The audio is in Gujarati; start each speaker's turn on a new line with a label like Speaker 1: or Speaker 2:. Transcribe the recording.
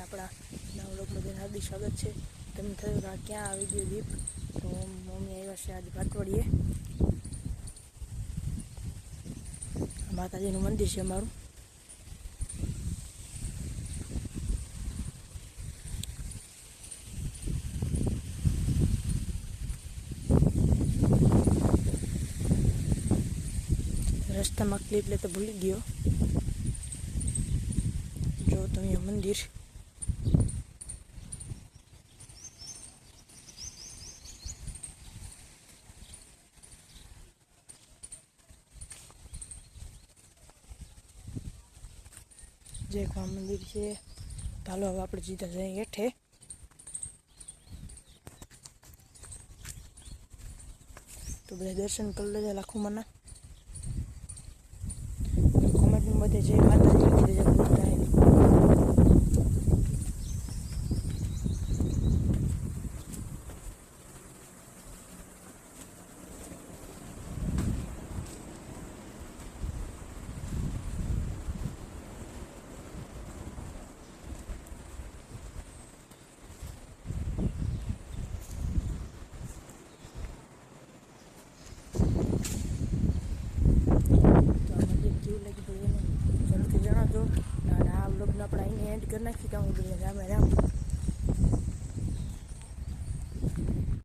Speaker 1: આપણા નવા વ્લોગમાં બધાને હાર્દિક સ્વાગત છે। તમે થયું કે ક્યાં આવી ગયો દીપ, તો મમ્મી આવ્યા છે આજે ભાટવડીએ। માતાજીનું મંદિર છે અમારું। રસ્તામાં ક્લિપ લેતો ભૂલી ગયો, જો તો અહીંયા મંદિર। જય ખા મંદિર છે। ચાલો હવે આપણે સીધા જઈએ હેઠે। તો બધા દર્શન કરી લેજો લાખુમાના। કોમેન્ટમાં બધે જય માતાજી લખી દેજો ભૂલતા નહીં। જણાવજો અને આ વ્લોગને આપણે અહીં એન્ડ કરી નાખી કે હું રામ રામ।